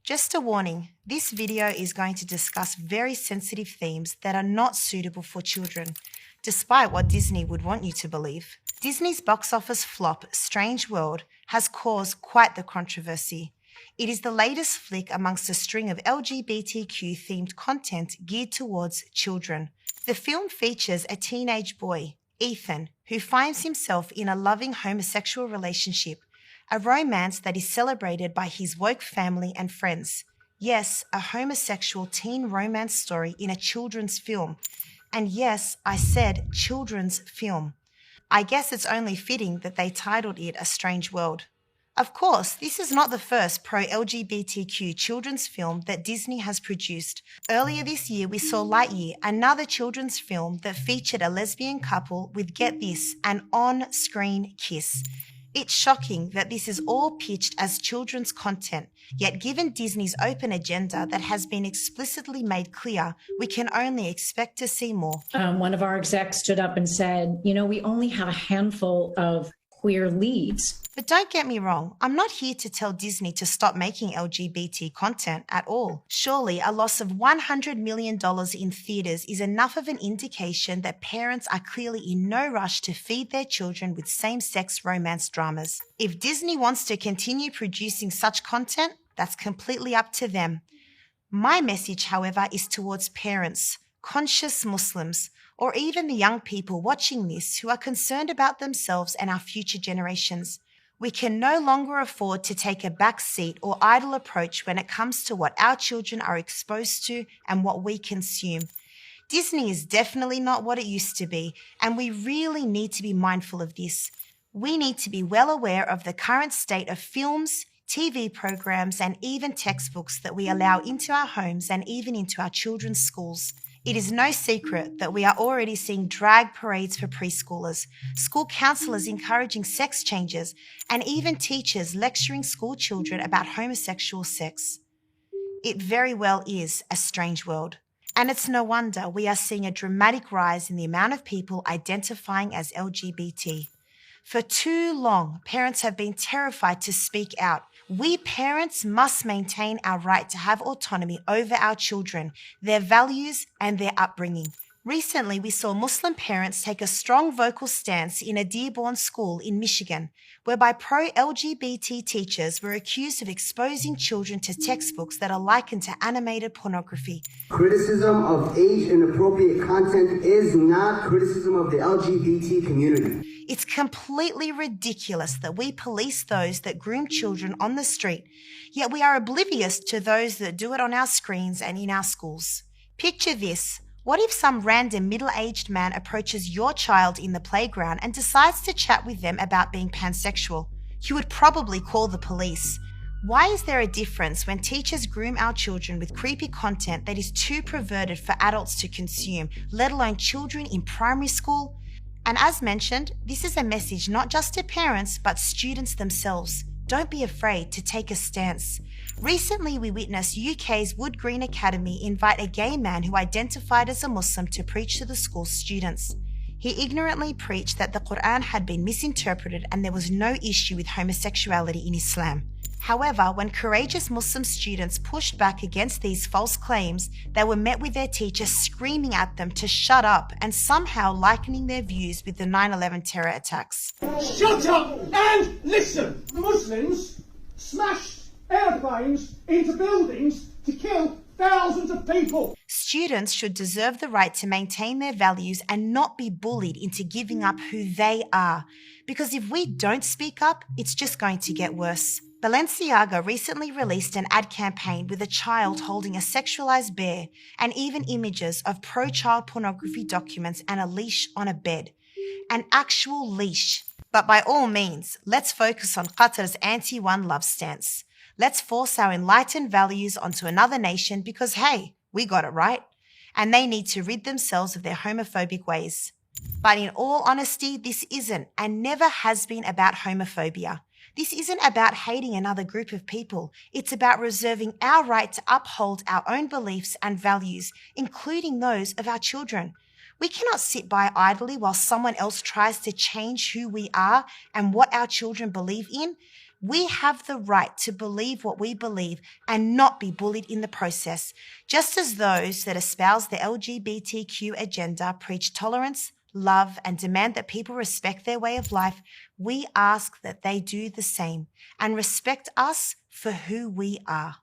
Just a warning, this video is going to discuss very sensitive themes that are not suitable for children, despite what Disney would want you to believe. Disney's box office flop, Strange World, has caused quite the controversy. It is the latest flick amongst a string of LGBTQ-themed content geared towards children. The film features a teenage boy, Ethan, who finds himself in a loving homosexual relationship, a romance that is celebrated by his woke family and friends. Yes, a homosexual teen romance story in a children's film. And yes, I said children's film. I guess it's only fitting that they titled it A Strange World. Of course, this is not the first pro-LGBTQ children's film that Disney has produced. Earlier this year, we saw Lightyear, another children's film that featured a lesbian couple with, get this, an on-screen kiss. It's shocking that this is all pitched as children's content, yet given Disney's open agenda that has been explicitly made clear, we can only expect to see more. One of our execs stood up and said, we only have a handful of queer leads. But don't get me wrong, I'm not here to tell Disney to stop making LGBT content at all. Surely a loss of $100 million in theatres is enough of an indication that parents are clearly in no rush to feed their children with same-sex romance dramas. If Disney wants to continue producing such content, that's completely up to them. My message, however, is towards parents, conscious Muslims, or even the young people watching this who are concerned about themselves and our future generations. We can no longer afford to take a back seat or idle approach when it comes to what our children are exposed to and what we consume. Disney is definitely not what it used to be, and we really need to be mindful of this. We need to be well aware of the current state of films, TV programs, and even textbooks that we allow into our homes and even into our children's schools. It is no secret that we are already seeing drag parades for preschoolers, school counsellors encouraging sex changes, and even teachers lecturing school children about homosexual sex. It very well is a strange world. And it's no wonder we are seeing a dramatic rise in the amount of people identifying as LGBT. For too long, parents have been terrified to speak out. We parents must maintain our right to have autonomy over our children, their values, and their upbringing. Recently, we saw Muslim parents take a strong vocal stance in a Dearborn school in Michigan, whereby pro-LGBT teachers were accused of exposing children to textbooks that are likened to animated pornography. Criticism of age-inappropriate content is not criticism of the LGBT community. It's completely ridiculous that we police those that groom children on the street, yet we are oblivious to those that do it on our screens and in our schools. Picture this. What if some random middle-aged man approaches your child in the playground and decides to chat with them about being pansexual? You would probably call the police. Why is there a difference when teachers groom our children with creepy content that is too perverted for adults to consume, let alone children in primary school? And as mentioned, this is a message not just to parents, but students themselves. Don't be afraid to take a stance. Recently, we witnessed UK's Wood Green Academy invite a gay man who identified as a Muslim to preach to the school's students. He ignorantly preached that the Quran had been misinterpreted and there was no issue with homosexuality in Islam. However, when courageous Muslim students pushed back against these false claims, they were met with their teacher screaming at them to shut up and somehow likening their views with the 9/11 terror attacks. Shut up and listen! Muslims smashed airplanes into buildings to kill thousands of people. Students should deserve the right to maintain their values and not be bullied into giving up who they are. Because if we don't speak up, it's just going to get worse. Balenciaga recently released an ad campaign with a child holding a sexualized bear and even images of pro-child pornography documents and a leash on a bed. An actual leash. But by all means, let's focus on Qatar's anti-one love stance. Let's force our enlightened values onto another nation because, hey, we got it right. And they need to rid themselves of their homophobic ways. But in all honesty, this isn't and never has been about homophobia. This isn't about hating another group of people. It's about reserving our right to uphold our own beliefs and values, including those of our children. We cannot sit by idly while someone else tries to change who we are and what our children believe in. We have the right to believe what we believe and not be bullied in the process, just as those that espouse the LGBTQ agenda preach tolerance, love, and demand that people respect their way of life. We ask that they do the same and respect us for who we are.